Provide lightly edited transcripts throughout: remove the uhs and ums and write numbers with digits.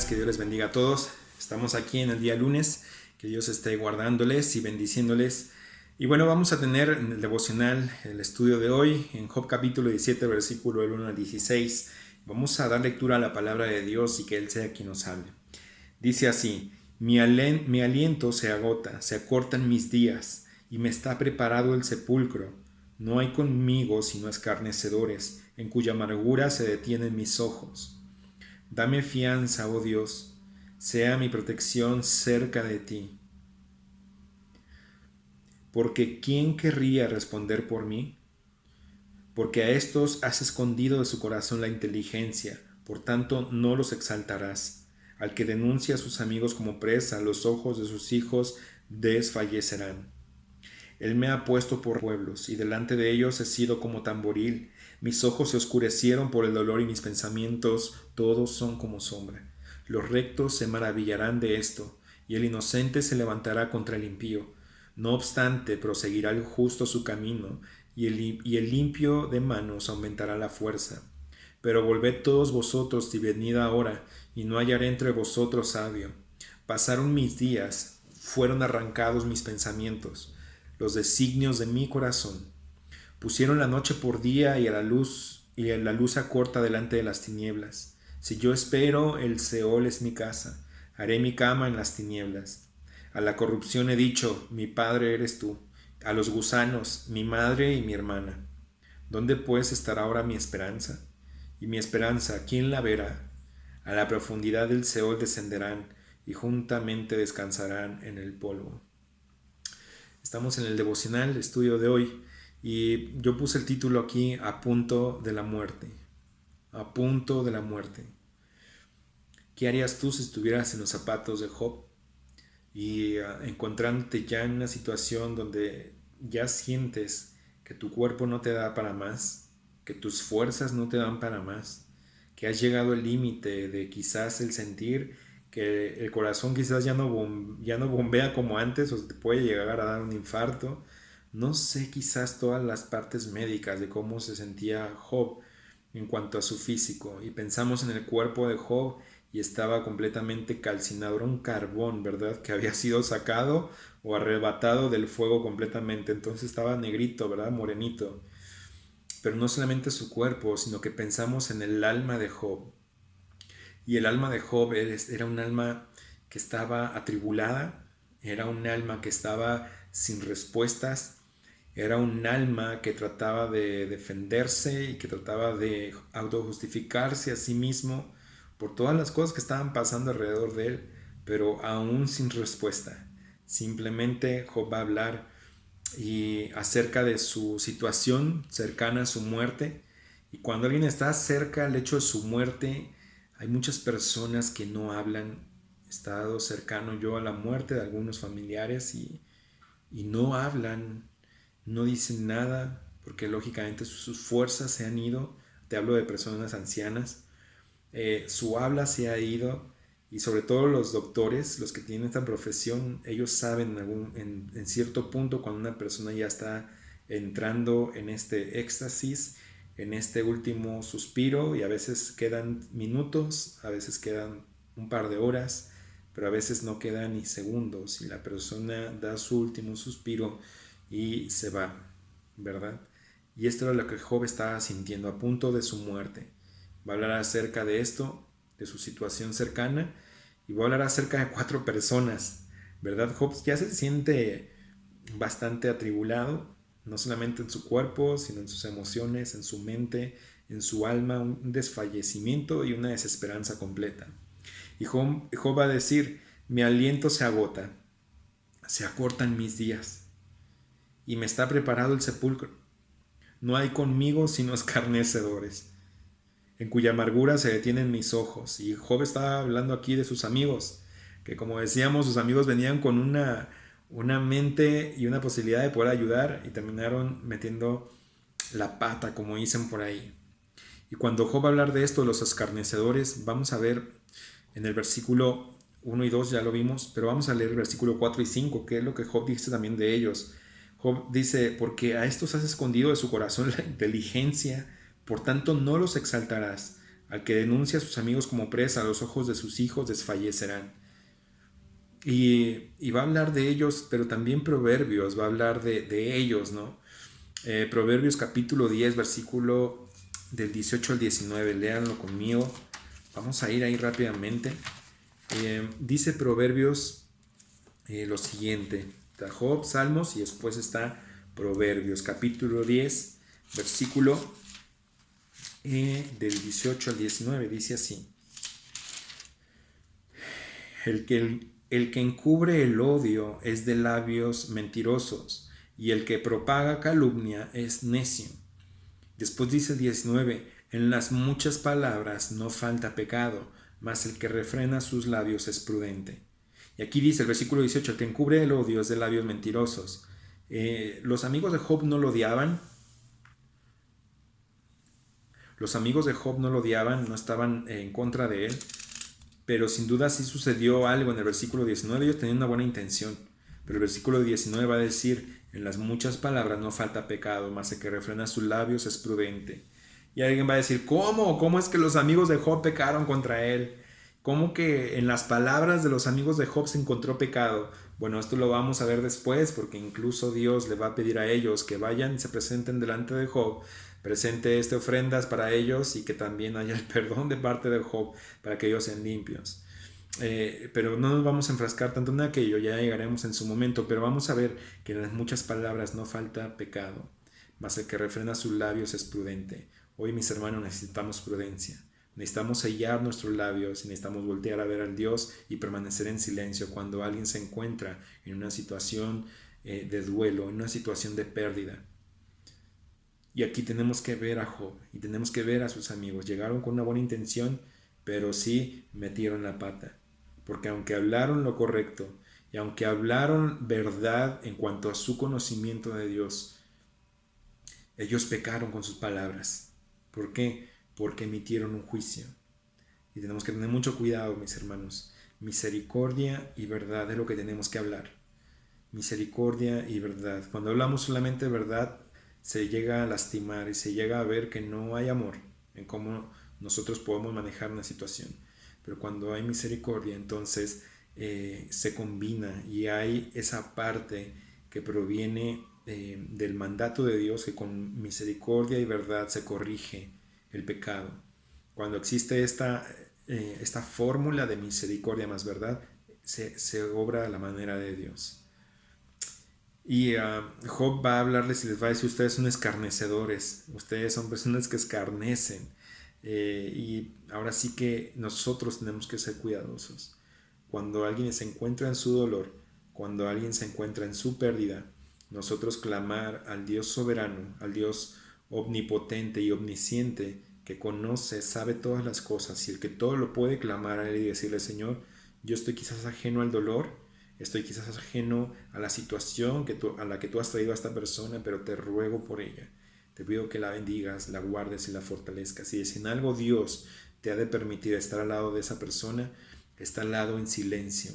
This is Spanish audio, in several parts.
días, que Dios les bendiga a todos. Estamos aquí en el día lunes, que Dios esté guardándoles y bendiciéndoles. Y bueno, vamos a tener en el devocional el estudio de hoy, en Job capítulo 17, versículo del 1 al 16. Vamos a dar lectura a la palabra de Dios y que Él sea quien nos hable. Dice así: mi aliento se agota, se acortan mis días, y me está preparado el sepulcro. No hay conmigo sino escarnecedores, en cuya amargura se detienen mis ojos. Dame fianza, oh Dios, sea mi protección cerca de ti. Porque ¿quién querría responder por mí? Porque a estos has escondido de su corazón la inteligencia, por tanto no los exaltarás. Al que denuncia a sus amigos como presa, los ojos de sus hijos desfallecerán. Él me ha puesto por pueblos, y delante de ellos he sido como tamboril. Mis ojos se oscurecieron por el dolor y mis pensamientos todos son como sombra. Los rectos se maravillarán de esto, y el inocente se levantará contra el impío. No obstante, proseguirá el justo su camino, y el limpio de manos aumentará la fuerza. Pero volved todos vosotros y venid ahora, y no hallaré entre vosotros sabio. Pasaron mis días, fueron arrancados mis pensamientos, los designios de mi corazón. Pusieron la noche por día y la luz acorta delante de las tinieblas. Si yo espero, el Seol es mi casa. Haré mi cama en las tinieblas. A la corrupción he dicho: mi padre eres tú. A los gusanos: mi madre y mi hermana. ¿Dónde pues estará ahora mi esperanza? Y mi esperanza, ¿quién la verá? A la profundidad del Seol descenderán, y juntamente descansarán en el polvo. Estamos en el devocional, estudio de hoy, y yo puse el título aquí: a punto de la muerte. A punto de la muerte. ¿Qué harías tú si estuvieras en los zapatos de Job y encontrándote ya en una situación donde ya sientes que tu cuerpo no te da para más, que tus fuerzas no te dan para más, que has llegado al límite de quizás el sentir que el corazón quizás ya no bombea como antes, o te puede llegar a dar un infarto? No sé quizás todas las partes médicas de cómo se sentía Job en cuanto a su físico, y pensamos en el cuerpo de Job y estaba completamente calcinado, era un carbón, ¿verdad?, que había sido sacado o arrebatado del fuego completamente. Entonces estaba negrito, ¿verdad?, morenito. Pero no solamente su cuerpo, sino que pensamos en el alma de Job. Y el alma de Job era un alma que estaba atribulada, era un alma que estaba sin respuestas, era un alma que trataba de defenderse y que trataba de autojustificarse a sí mismo por todas las cosas que estaban pasando alrededor de él, pero aún sin respuesta. Simplemente Job va a hablar y acerca de su situación cercana a su muerte. Y cuando alguien está cerca al hecho de su muerte, hay muchas personas que no hablan. He estado cercano yo a la muerte de algunos familiares y no hablan, no dicen nada, porque lógicamente sus fuerzas se han ido. Te hablo de personas ancianas. Su habla se ha ido, y sobre todo los doctores, los que tienen esta profesión, ellos saben en cierto punto cuando una persona ya está entrando en este éxtasis, en este último suspiro, y a veces quedan minutos, a veces quedan un par de horas, pero a veces no quedan ni segundos, y la persona da su último suspiro y se va, ¿verdad? Y esto era lo que Job estaba sintiendo a punto de su muerte. Va a hablar acerca de esto, de su situación cercana, y va a hablar acerca de 4 personas, ¿verdad? Job ya se siente bastante atribulado, no solamente en su cuerpo, sino en sus emociones, en su mente, en su alma, un desfallecimiento y una desesperanza completa. Y Job va a decir: mi aliento se agota, se acortan mis días, y me está preparado el sepulcro. No hay conmigo sino escarnecedores, en cuya amargura se detienen mis ojos. Y Job está hablando aquí de sus amigos, que como decíamos, sus amigos venían con una mente y una posibilidad de poder ayudar, y terminaron metiendo la pata, como dicen por ahí. Y cuando Job va a hablar de esto, de los escarnecedores, vamos a ver en el versículo 1 y 2, ya lo vimos, pero vamos a leer el versículo 4 y 5, que es lo que Job dice también de ellos. Job dice: porque a estos has escondido de su corazón la inteligencia, por tanto no los exaltarás. Al que denuncia a sus amigos como presa, a los ojos de sus hijos desfallecerán. Y va a hablar de ellos, pero también Proverbios va a hablar de ellos, ¿no? Proverbios capítulo 10, versículo del 18 al 19, léanlo conmigo. Vamos a ir ahí rápidamente. Dice Proverbios lo siguiente. Está Job, Salmos y después está Proverbios capítulo 10, versículo del 18 al 19. Dice así. El que encubre el odio es de labios mentirosos, y el que propaga calumnia es necio. Después dice el 19, en las muchas palabras no falta pecado, mas el que refrena sus labios es prudente. Y aquí dice el versículo 18, el que encubre el odio es de labios mentirosos. Los amigos de Job no lo odiaban. Los amigos de Job no lo odiaban, no estaban en contra de él. Pero sin duda sí sucedió algo en el versículo 19. Ellos tenían una buena intención. Pero el versículo 19 va a decir, en las muchas palabras no falta pecado, mas el que refrena sus labios es prudente. Y alguien va a decir, ¿cómo? ¿Cómo es que los amigos de Job pecaron contra él? ¿Cómo que en las palabras de los amigos de Job se encontró pecado? Bueno, esto lo vamos a ver después, porque incluso Dios le va a pedir a ellos que vayan y se presenten delante de Job, presente ofrendas para ellos y que también haya el perdón de parte de Job para que ellos sean limpios. Pero no nos vamos a enfrascar tanto en aquello, ya llegaremos en su momento, pero vamos a ver que en las muchas palabras no falta pecado, mas el que refrena sus labios es prudente. Hoy, mis hermanos, necesitamos prudencia. Necesitamos sellar nuestros labios y necesitamos voltear a ver al Dios y permanecer en silencio cuando alguien se encuentra en una situación de duelo, en una situación de pérdida. Y aquí tenemos que ver a Job y tenemos que ver a sus amigos. Llegaron con una buena intención, pero sí metieron la pata. Porque aunque hablaron lo correcto y aunque hablaron verdad en cuanto a su conocimiento de Dios, ellos pecaron con sus palabras. ¿Por qué? Porque emitieron un juicio. Y tenemos que tener mucho cuidado, mis hermanos. Misericordia y verdad es lo que tenemos que hablar. Misericordia y verdad. Cuando hablamos solamente de verdad, se llega a lastimar y se llega a ver que no hay amor en cómo nosotros podemos manejar una situación. Pero cuando hay misericordia, entonces se combina y hay esa parte que proviene del mandato de Dios, que con misericordia y verdad se corrige el pecado. Cuando existe esta fórmula de misericordia más verdad, se obra a la manera de Dios. Y Job va a hablarles y les va a decir, ustedes son escarnecedores, ustedes son personas que escarnecen. Y ahora sí que nosotros tenemos que ser cuidadosos. Cuando alguien se encuentra en su dolor, cuando alguien se encuentra en su pérdida, nosotros clamar al Dios soberano, al Dios omnipotente y omnisciente, que conoce, sabe todas las cosas y el que todo lo puede, clamar a Él y decirle, Señor, yo estoy quizás ajeno al dolor, estoy quizás ajeno a la situación a la que tú has traído a esta persona, pero te ruego por ella. Te pido que la bendigas, la guardes y la fortalezcas. Si en algo Dios te ha de permitir estar al lado de esa persona, está al lado en silencio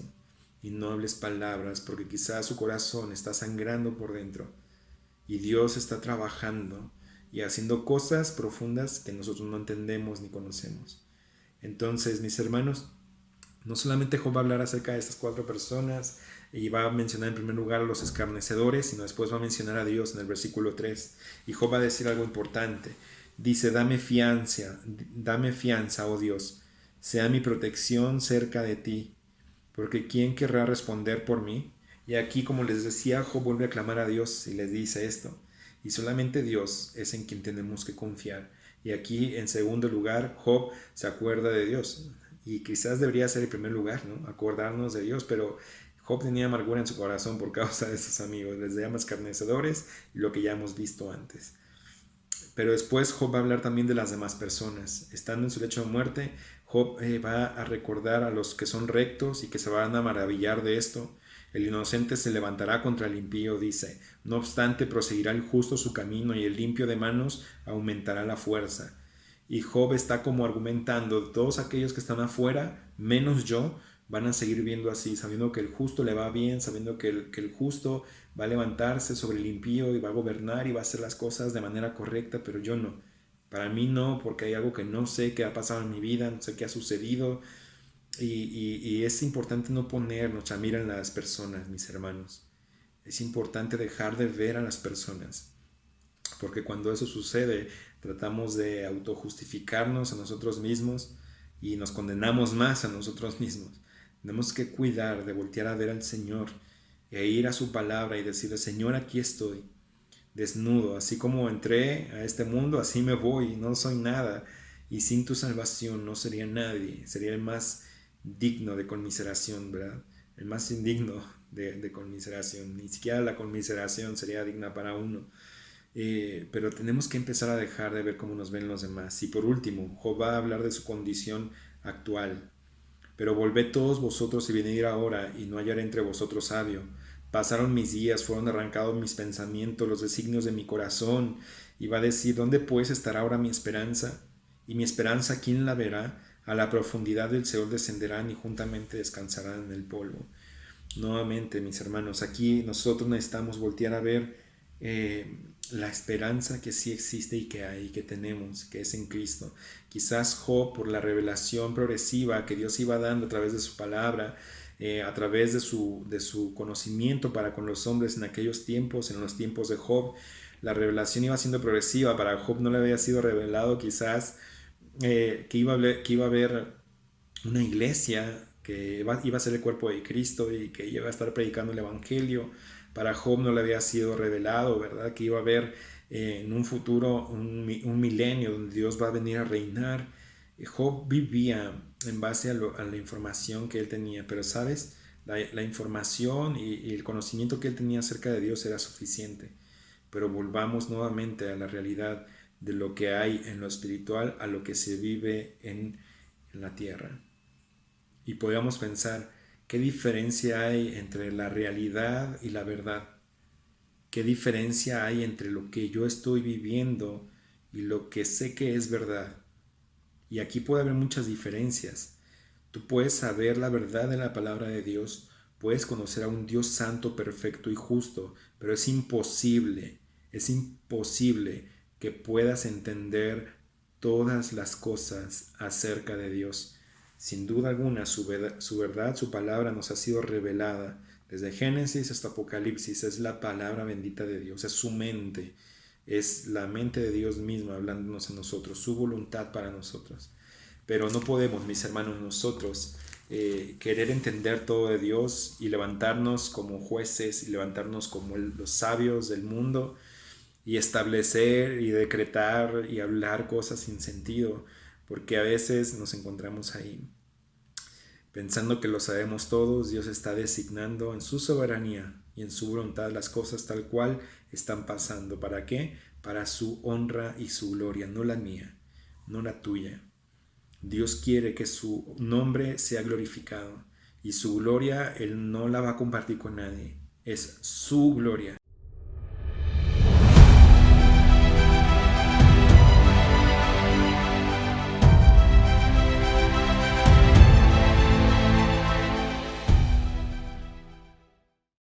y no hables palabras, porque quizás su corazón está sangrando por dentro y Dios está trabajando y haciendo cosas profundas que nosotros no entendemos ni conocemos. Entonces, mis hermanos, no solamente Job va a hablar acerca de estas 4 personas y va a mencionar en primer lugar a los escarnecedores, sino después va a mencionar a Dios en el versículo 3. Y Job va a decir algo importante. Dice, dame fianza, oh Dios, sea mi protección cerca de ti, porque ¿quién querrá responder por mí? Y aquí, como les decía, Job vuelve a clamar a Dios y les dice esto. Y solamente Dios es en quien tenemos que confiar. Y aquí, en segundo lugar, Job se acuerda de Dios. Y quizás debería ser el primer lugar, ¿no? Acordarnos de Dios, pero Job tenía amargura en su corazón por causa de sus amigos. Les llama escarnecedores y lo que ya hemos visto antes. Pero después Job va a hablar también de las demás personas. Estando en su lecho de muerte, Job va a recordar a los que son rectos y que se van a maravillar de esto. El inocente se levantará contra el impío, dice. No obstante, proseguirá el justo su camino y el limpio de manos aumentará la fuerza. Y Job está como argumentando, todos aquellos que están afuera, menos yo, van a seguir viendo así, sabiendo que el justo le va bien, sabiendo que el justo va a levantarse sobre el impío y va a gobernar y va a hacer las cosas de manera correcta, pero yo no. Para mí no, porque hay algo que no sé qué ha pasado en mi vida, no sé qué ha sucedido. Y es importante no poner nuestra mira en las personas, mis hermanos. Es importante dejar de ver a las personas, porque cuando eso sucede, tratamos de autojustificarnos a nosotros mismos y nos condenamos más a nosotros mismos. Tenemos que cuidar de voltear a ver al Señor e ir a su palabra y decirle: Señor, aquí estoy, desnudo, así como entré a este mundo, así me voy, no soy nada, y sin tu salvación no sería nadie, sería el más digno de conmiseración, ¿verdad? El más indigno de conmiseración, ni siquiera la conmiseración sería digna para uno. Pero tenemos que empezar a dejar de ver cómo nos ven los demás. Y por último, Job va a hablar de su condición actual. Pero volved todos vosotros y venid ahora, y no hallaré entre vosotros sabio. Pasaron mis días, fueron arrancados mis pensamientos, los designios de mi corazón. Y va a decir: ¿dónde pues estará ahora mi esperanza? Y mi esperanza, ¿quién la verá? A la profundidad del Seol descenderán y juntamente descansarán en el polvo. Nuevamente, mis hermanos, aquí nosotros necesitamos voltear a ver la esperanza que sí existe y que hay, que tenemos, que es en Cristo. Quizás Job, por la revelación progresiva que Dios iba dando a través de su palabra, a través de su conocimiento para con los hombres en aquellos tiempos, en los tiempos de Job, la revelación iba siendo progresiva. Para Job no le había sido revelado quizás que iba a haber una iglesia que iba a ser el cuerpo de Cristo y que iba a estar predicando el Evangelio. Para Job no le había sido revelado, ¿verdad? Que iba a haber en un futuro un milenio donde Dios va a venir a reinar. Job vivía en base a la información que él tenía, pero sabes, la información y el conocimiento que él tenía acerca de Dios era suficiente. Pero volvamos nuevamente a la realidad de lo que hay en lo espiritual, a lo que se vive en la tierra. Y podríamos pensar: ¿qué diferencia hay entre la realidad y la verdad? ¿Qué diferencia hay entre lo que yo estoy viviendo y lo que sé que es verdad? Y aquí puede haber muchas diferencias. Tú puedes saber la verdad de la palabra de Dios, puedes conocer a un Dios santo, perfecto y justo, pero es imposible que puedas entender todas las cosas acerca de Dios. Sin duda alguna, su verdad, su palabra nos ha sido revelada. Desde Génesis hasta Apocalipsis es la palabra bendita de Dios, es su mente, es la mente de Dios misma hablándonos a nosotros, su voluntad para nosotros. Pero no podemos, mis hermanos, nosotros querer entender todo de Dios y levantarnos como jueces y levantarnos como los sabios del mundo y establecer y decretar y hablar cosas sin sentido, porque a veces nos encontramos ahí pensando que lo sabemos todos. Dios está designando en su soberanía y en su voluntad las cosas tal cual están pasando. ¿Para qué? Para su honra y su gloria, no la mía, no la tuya. Dios quiere que su nombre sea glorificado y su gloria Él no la va a compartir con nadie. Es su gloria.